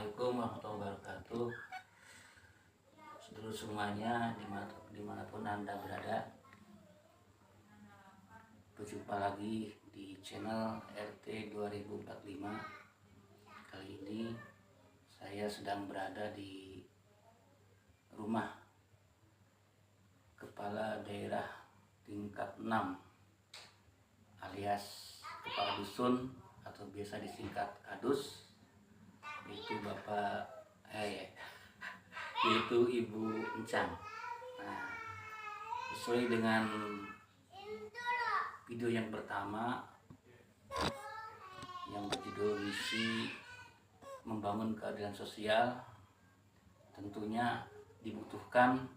Assalamualaikum warahmatullahi wabarakatuh. Seluruh semuanya dimanapun Anda berada, berjumpa lagi di channel RT 2045. Kali ini saya sedang berada di rumah Kepala Daerah tingkat 6 alias Kepala Dusun atau biasa disingkat Kadus, yaitu Ibu Encang. Nah, sesuai dengan video yang pertama yang berjudul misi membangun keadilan sosial, tentunya dibutuhkan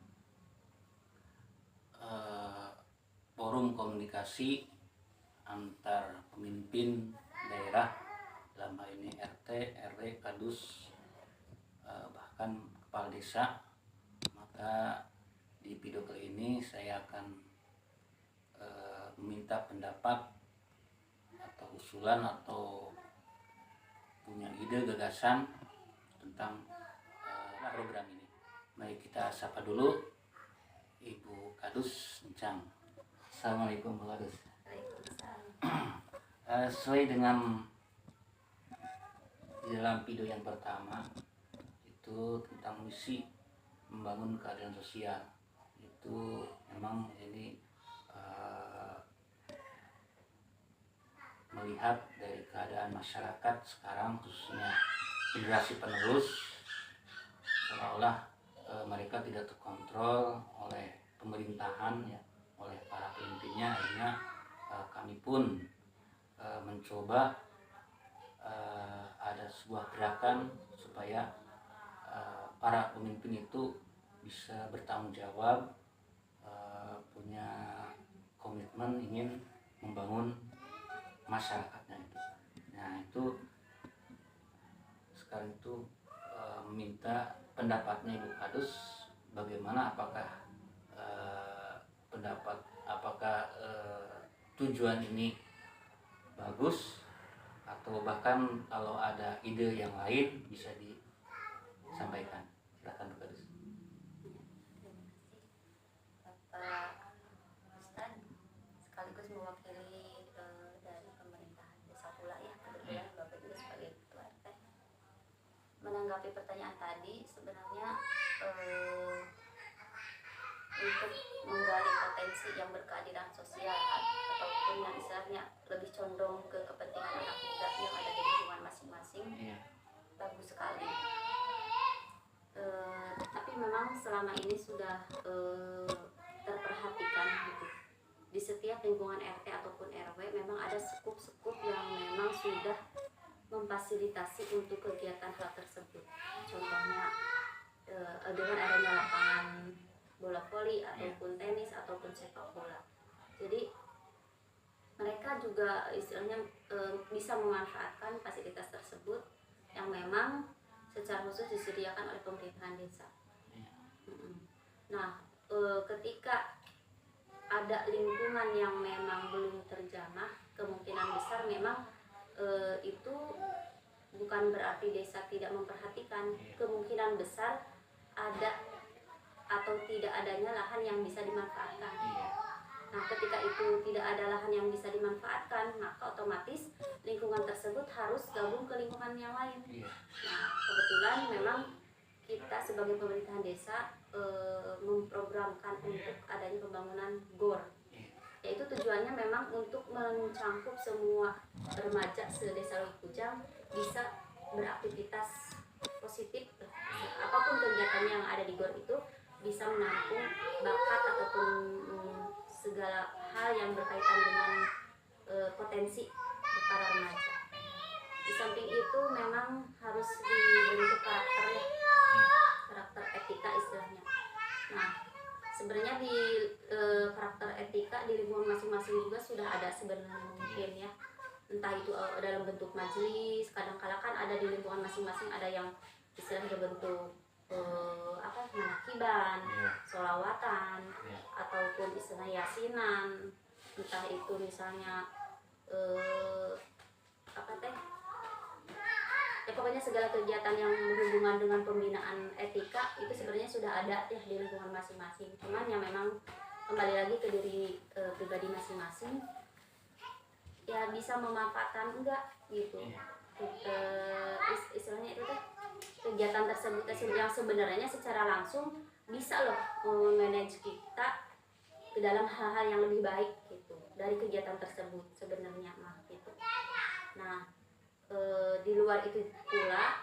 forum komunikasi antar pemimpin daerah, dalam hal ini RT, RW, Kadus, bahkan kepala desa. Maka di video kali ini saya akan meminta pendapat atau usulan atau punya ide gagasan tentang program ini. Mari kita sapa dulu Ibu Kadus Encang. Assalamualaikum Bu Kadus. Sesuai dengan di dalam video yang pertama itu tentang misi membangun keadilan sosial, itu memang ini melihat dari keadaan masyarakat sekarang, khususnya generasi penerus, seolah-olah mereka tidak terkontrol oleh pemerintahan, ya, oleh para pemimpinnya. Akhirnya kami pun mencoba ada sebuah gerakan supaya para pemimpin itu bisa bertanggung jawab, punya komitmen ingin membangun masyarakatnya itu. Nah, itu sekarang itu meminta pendapatnya Ibu Kadus, bagaimana, apakah tujuan ini bagus, atau bahkan kalau ada ide yang lain bisa disampaikan. Silakan Bu Kadus. Bapak Ustadz sekaligus mewakili dari pemerintahan desa pula, ya, kebetulan Bapak juga sebagai ketua RT. Menanggapi pertanyaan tadi, sebenarnya untuk menggali potensi yang berkeadilan sosial ataupun yang istilahnya lebih condong ke kepentingan anak muda yang ada di lingkungan masing-masing, bagus sekali. Tapi memang selama ini sudah terperhatikan gitu. Di setiap lingkungan RT ataupun RW memang ada skup-skup yang memang sudah memfasilitasi untuk kegiatan hal tersebut. Contohnya dengan adanya lapangan bola voli ataupun tenis ataupun sepak bola. Jadi mereka juga istilahnya bisa memanfaatkan fasilitas tersebut yang memang secara khusus disediakan oleh pemerintahan desa. Nah, ketika ada lingkungan yang memang belum terjamah, kemungkinan besar memang itu bukan berarti desa tidak memperhatikan. Kemungkinan besar ada atau tidak adanya lahan yang bisa dimanfaatkan. Nah, ketika itu tidak ada lahan yang bisa dimanfaatkan, maka otomatis lingkungan tersebut harus gabung ke lingkungan yang lain. Nah, kebetulan memang kita sebagai pemerintahan desa memprogramkan untuk adanya pembangunan GOR, yaitu tujuannya memang untuk mencangkup semua remaja se-Desa Kujang bisa beraktivitas positif. Apapun kegiatannya yang ada di GOR itu bisa menampung bakat ataupun segala hal yang berkaitan dengan potensi para remaja. Di samping itu memang harus dibentuk karakter etika istilahnya. Nah, sebenarnya di karakter etika di lingkungan masing-masing juga sudah ada sebenarnya, mungkin ya, entah itu dalam bentuk majelis, kadang-kala kan ada di lingkungan masing-masing ada yang istilahnya bentuk manakiban, sholawatan, ataupun istilah yasinan, entah itu misalnya ya pokoknya segala kegiatan yang berhubungan dengan pembinaan etika itu sebenarnya sudah ada ya di lingkungan masing-masing. Cuman yang memang kembali lagi ke diri pribadi masing-masing, ya bisa memanfaatkan enggak gitu. Istilahnya itu teh kegiatan tersebut yang sebenarnya secara langsung bisa loh memanage kita ke dalam hal-hal yang lebih baik gitu dari kegiatan tersebut sebenarnya mah gitu. Nah di luar itu pula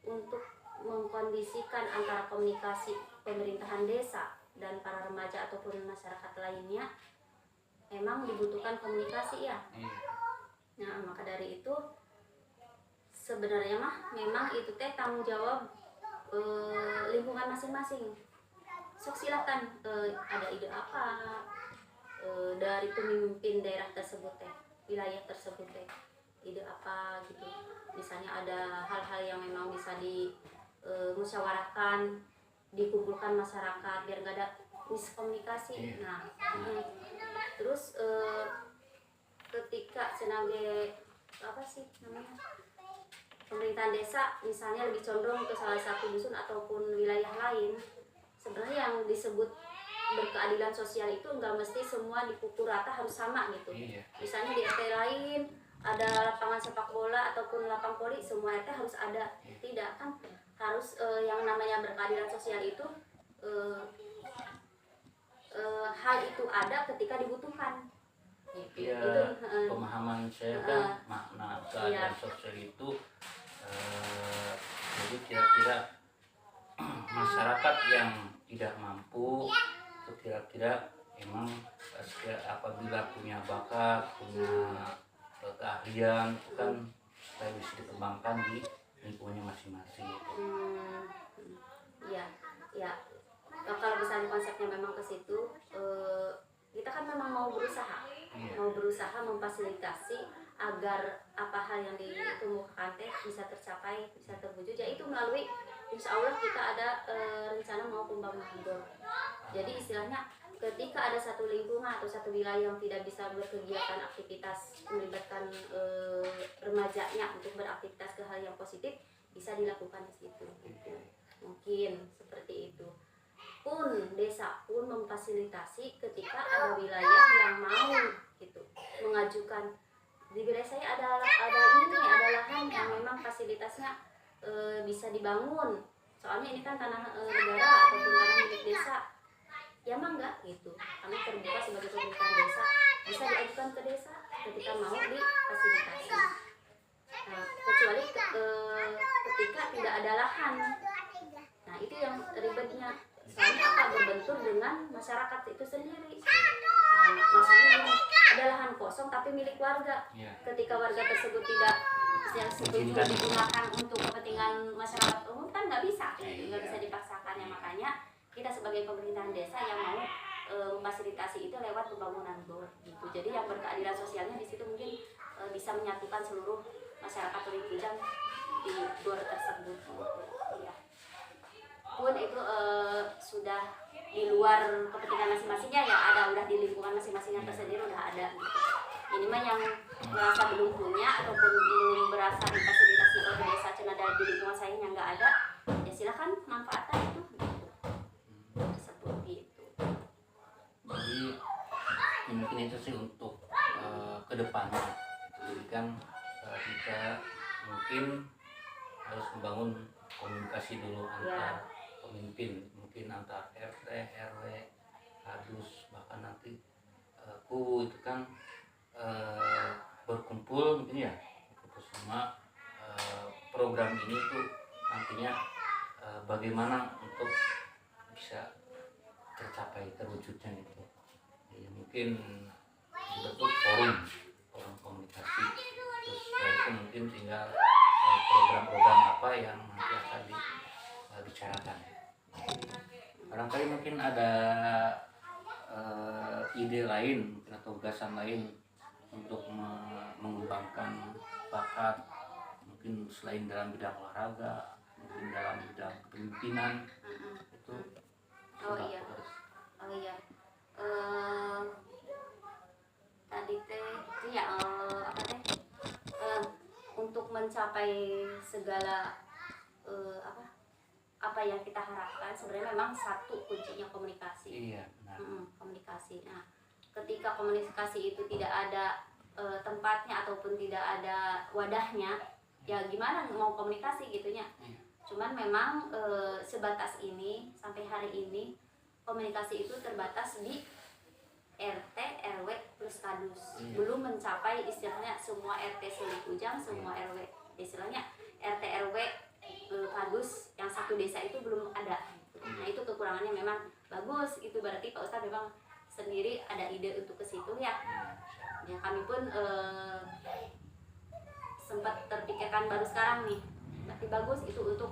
untuk mengkondisikan antara komunikasi pemerintahan desa dan para remaja ataupun masyarakat lainnya memang dibutuhkan komunikasi ya. Nah maka dari itu sebenarnya mah memang itu teh tanggung jawab lingkungan masing-masing. Sok silakan ada ide apa dari pemimpin daerah tersebut teh, wilayah tersebut teh, ide apa gitu. Misalnya ada hal-hal yang memang bisa dimusyawarahkan, dikumpulkan masyarakat biar nggak ada miskomunikasi. Nah terus ketika sebagai apa sih namanya pemerintahan desa misalnya lebih condong ke salah satu dusun ataupun wilayah lain, sebenarnya yang disebut berkeadilan sosial itu nggak mesti semua dipukul rata harus sama gitu. Misalnya di RT lain ada lapangan sepak bola ataupun lapang voli, semua RT harus ada. Tidak kan, harus yang namanya berkeadilan sosial itu hal itu ada ketika dibutuhkan. Ya, itu pemahaman saya kan makna keadilan sosial itu jadi kira-kira masyarakat yang tidak mampu atau kira-kira memang apabila punya bakat, punya keahlian itu kan supaya bisa dikembangkan di lingkungannya masing-masing. Ya, kalau misalnya konsepnya memang ke situ, kita kan memang mau berusaha memfasilitasi agar apa hal yang ditemukan teh bisa tercapai, bisa terwujud, yaitu melalui insya Allah kita ada rencana mau pembangunan GOR. Jadi istilahnya ketika ada satu lingkungan atau satu wilayah yang tidak bisa berkegiatan aktivitas melibatkan remajanya untuk beraktivitas ke hal yang positif, bisa dilakukan di situ gitu. Mungkin seperti itu. Pun desa pun memfasilitasi ketika ada wilayah yang mau gitu mengajukan, di wilayah saya ada lahan yang memang fasilitasnya bisa dibangun, soalnya ini kan tanah negara ataupun tanah milik desa, ya mah enggak gitu, kami terbuka sebagai pemerintahan desa, bisa diajukan ke desa ketika mau difasilitasi. Kecuali ketika tidak ada lahan, nah itu yang ribetnya, soalnya apa, berbentur dengan masyarakat itu sendiri. Maksudnya ini ada lahan kosong tapi milik warga. Ketika warga tersebut tidak yang setuju digunakan untuk kepentingan masyarakat umum kan nggak bisa dipaksakan. Ya makanya kita sebagai pemerintahan desa yang mau memfasilitasi itu lewat pembangunan GOR gitu. Jadi yang berkeadilan sosialnya di situ mungkin bisa menyatukan seluruh masyarakat Tulingkijang di GOR tersebut. Ya. Pun itu sudah di luar kepentingan masing-masingnya, ya ada udah di lingkungan masing-masingnya tersendiri udah ada gitu. Ini mah yang merasa belum punya ataupun belum berasa difasilitasi oleh desa Cenada di lingkungan saya yang nggak ada, ya silakan manfaatkan itu gitu. Seperti itu. Jadi mungkin itu sih untuk kedepannya. Jadi kan kita mungkin harus membangun komunikasi dulu antar pemimpin, mungkin antar RT, RW, hadus, bahkan nanti ku itu kan berkumpul mungkin ya itu semua program ini tuh nantinya bagaimana untuk bisa tercapai terwujudnya itu ya, mungkin dibentuk forum komunikasi, terus setelah itu mungkin tinggal program-program apa yang nanti akan dibicarakan. Barangkali mungkin ada ide lain atau gagasan lain untuk mengembangkan bakat, mungkin selain dalam bidang olahraga, mungkin dalam bidang kepemimpinan itu. Tadi teh itu ya untuk mencapai segala apa yang kita harapkan, sebenarnya memang satu kuncinya komunikasi. Iya, benar. Komunikasi. Nah, ketika komunikasi itu tidak ada tempatnya ataupun tidak ada wadahnya, ya gimana mau komunikasi gitunya. Cuman memang sebatas ini sampai hari ini komunikasi itu terbatas di RT, RW plus kadus. Belum mencapai istilahnya semua RT Selik Ujang, semua RW. Istilahnya RT, RW, kadus yang satu desa itu belum ada. Nah, itu kekurangannya. Memang bagus itu, berarti Pak Ustadz memang sendiri ada ide untuk ke situ ya. Ya, kami pun sempat terpikirkan baru sekarang nih. Berarti bagus itu untuk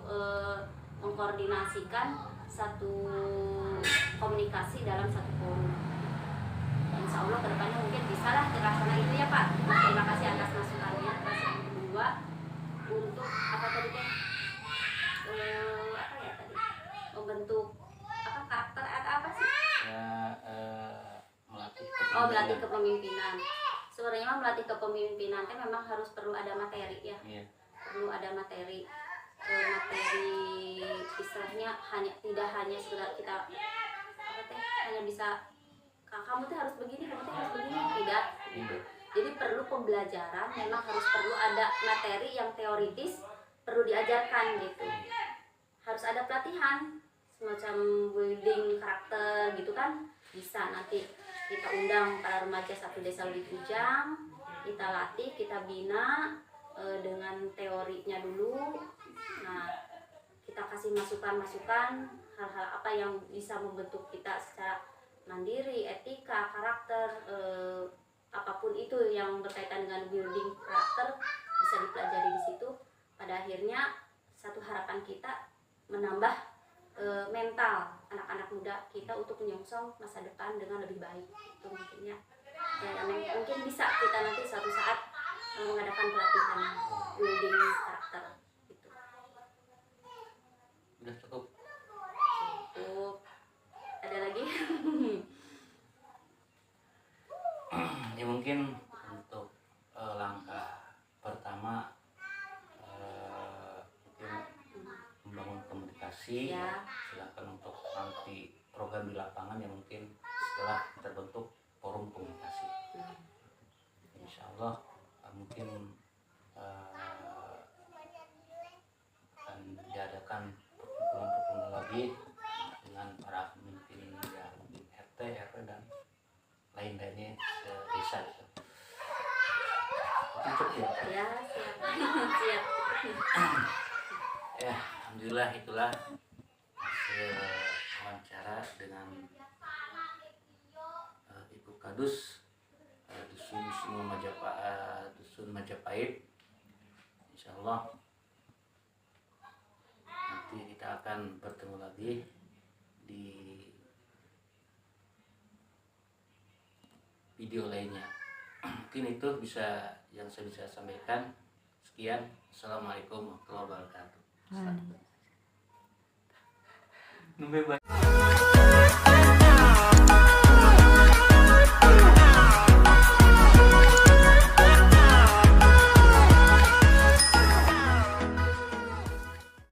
mengkoordinasikan satu komunikasi dalam satu forum. Insya Allah kedepannya mungkin bisalah terlaksana itu ya Pak. Terima kasih atas masukannya. Terus yang kedua, untuk apa tadi teh? Apa ya tadi? Membentuk apa karakter atau apa sih? Ya, melatih Melatih kepemimpinan. Sebenarnya mah melatih kepemimpinan teh memang harus perlu ada materi ya. Perlu ada materi. Materi istilahnya tidak hanya sekedar kita apa teh hanya bisa kamu tuh harus begini, kamu tuh harus begini, tidak gitu. Jadi perlu pembelajaran, memang harus perlu ada materi yang teoritis perlu diajarkan gitu. Harus ada pelatihan semacam building karakter gitu kan, bisa nanti kita undang para remaja satu desa Selik Ujang, kita latih, kita bina dengan teorinya dulu. Nah, kita kasih masukan-masukan hal-hal apa yang bisa membentuk kita secara mandiri, etika, karakter, apapun itu yang berkaitan dengan building karakter bisa dipelajari di situ. Pada akhirnya satu harapan kita menambah mental anak-anak muda kita untuk menyongsong masa depan dengan lebih baik. Itu mungkinnya. Ya, mungkin bisa kita nanti suatu saat mengadakan pelatihan building karakter gitu. Udah cukup. Ada lagi? Ya mungkin untuk langkah pertama mungkin membangun komunikasi. Ya. Silakan untuk nanti program di lapangan yang mungkin setelah terbentuk forum komunikasi. Insya Allah mungkin akan diadakan perkumpulan lagi dengan para pemimpin yang RT, RW dan lain-lainnya desa. Cukup ya? Ya, siap. Siap. Ya, alhamdulillah itulah hasil wawancara dengan Ibu Kadus Dusun Majapahit. Insya Allah nanti kita akan bertemu lagi di video lainnya. Mungkin itu yang saya bisa sampaikan. Sekian. Assalamualaikum warahmatullahi wabarakatuh.